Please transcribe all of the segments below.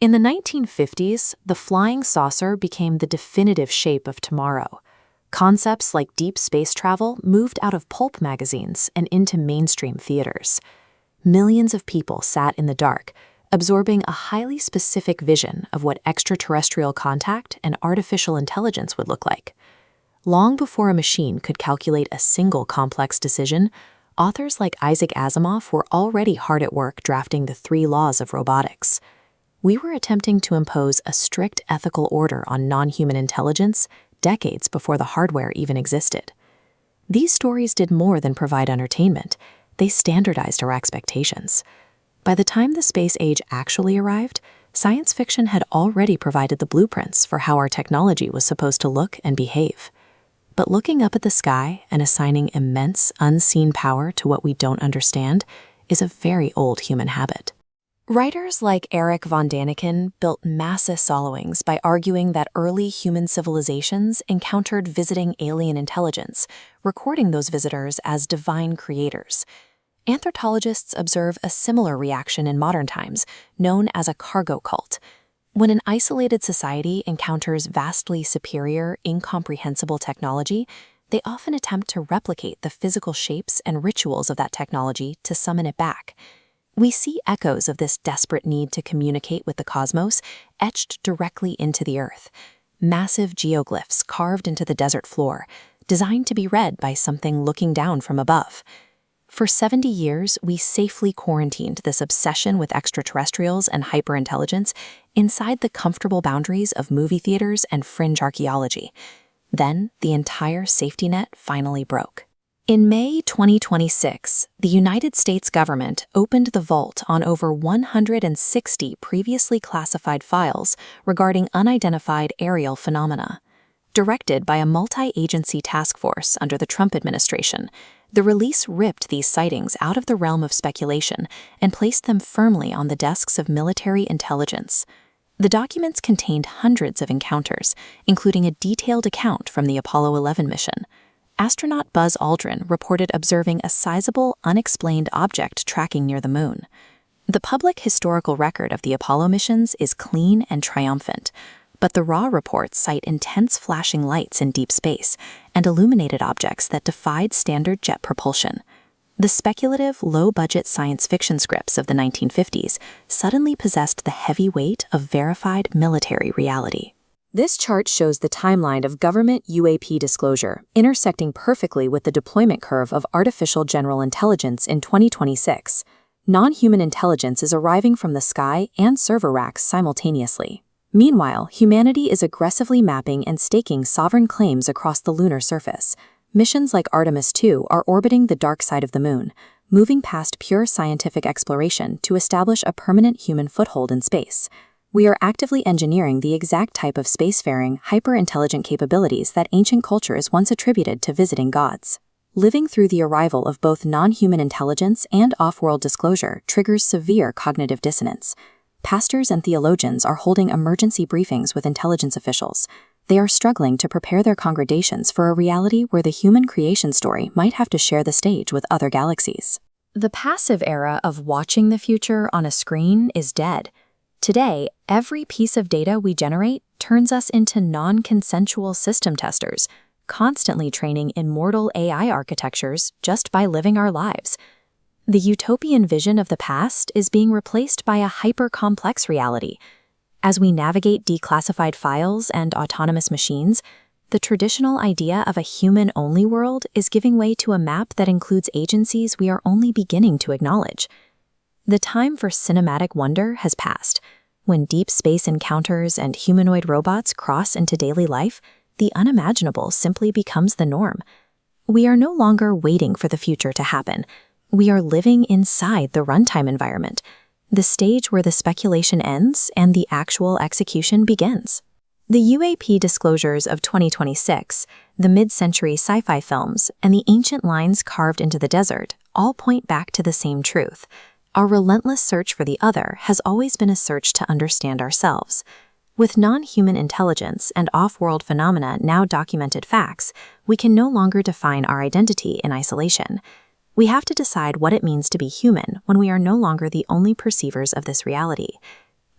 In the 1950s, the flying saucer became the definitive shape of tomorrow. Concepts like deep space travel moved out of pulp magazines and into mainstream theaters. Millions of people sat in the dark, absorbing a highly specific vision of what extraterrestrial contact and artificial intelligence would look like. Long before a machine could calculate a single complex decision, authors like Isaac Asimov were already hard at work drafting the 3 laws of robotics. We were attempting to impose a strict ethical order on non-human intelligence decades before the hardware even existed. These stories did more than provide entertainment. They standardized our expectations. By the time the space age actually arrived, science fiction had already provided the blueprints for how our technology was supposed to look and behave. But looking up at the sky and assigning immense, unseen power to what we don't understand is a very old human habit. Writers like Erich von Däniken built massive followings by arguing that early human civilizations encountered visiting alien intelligence, recording those visitors as divine creators. Anthropologists observe a similar reaction in modern times, known as a cargo cult. When an isolated society encounters vastly superior, incomprehensible technology, they often attempt to replicate the physical shapes and rituals of that technology to summon it back. We see echoes of this desperate need to communicate with the cosmos etched directly into the earth. Massive geoglyphs carved into the desert floor, designed to be read by something looking down from above. For 70 years, we safely quarantined this obsession with extraterrestrials and hyperintelligence inside the comfortable boundaries of movie theaters and fringe archaeology. Then, the entire safety net finally broke. In May 2026, the United States government opened the vault on over 160 previously classified files regarding unidentified aerial phenomena. Directed by a multi-agency task force under the Trump administration, the release ripped these sightings out of the realm of speculation and placed them firmly on the desks of military intelligence. The documents contained hundreds of encounters, including a detailed account from the Apollo 11 mission. Astronaut Buzz Aldrin reported observing a sizable, unexplained object tracking near the moon. The public historical record of the Apollo missions is clean and triumphant, but the raw reports cite intense flashing lights in deep space and illuminated objects that defied standard jet propulsion. The speculative, low-budget science fiction scripts of the 1950s suddenly possessed the heavy weight of verified military reality. This chart shows the timeline of government UAP disclosure, intersecting perfectly with the deployment curve of artificial general intelligence in 2026. Non-human intelligence is arriving from the sky and server racks simultaneously. Meanwhile, humanity is aggressively mapping and staking sovereign claims across the lunar surface. Missions like Artemis II are orbiting the dark side of the moon, moving past pure scientific exploration to establish a permanent human foothold in space. We are actively engineering the exact type of spacefaring, hyper-intelligent capabilities that ancient cultures once attributed to visiting gods. Living through the arrival of both non-human intelligence and off-world disclosure triggers severe cognitive dissonance. Pastors and theologians are holding emergency briefings with intelligence officials. They are struggling to prepare their congregations for a reality where the human creation story might have to share the stage with other galaxies. The passive era of watching the future on a screen is dead. Today, every piece of data we generate turns us into non-consensual system testers, constantly training immortal AI architectures just by living our lives. The utopian vision of the past is being replaced by a hyper-complex reality. As we navigate declassified files and autonomous machines, the traditional idea of a human-only world is giving way to a map that includes agencies we are only beginning to acknowledge. The time for cinematic wonder has passed. When deep space encounters and humanoid robots cross into daily life, the unimaginable simply becomes the norm. We are no longer waiting for the future to happen. We are living inside the runtime environment, the stage where the speculation ends and the actual execution begins. The UAP disclosures of 2026, the mid-century sci-fi films, and the ancient lines carved into the desert all point back to the same truth. Our relentless search for the other has always been a search to understand ourselves. With non-human intelligence and off-world phenomena now documented facts, we can no longer define our identity in isolation. We have to decide what it means to be human when we are no longer the only perceivers of this reality.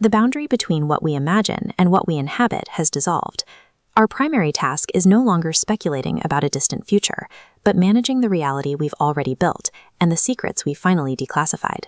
The boundary between what we imagine and what we inhabit has dissolved. Our primary task is no longer speculating about a distant future, but managing the reality we've already built and the secrets we finally declassified.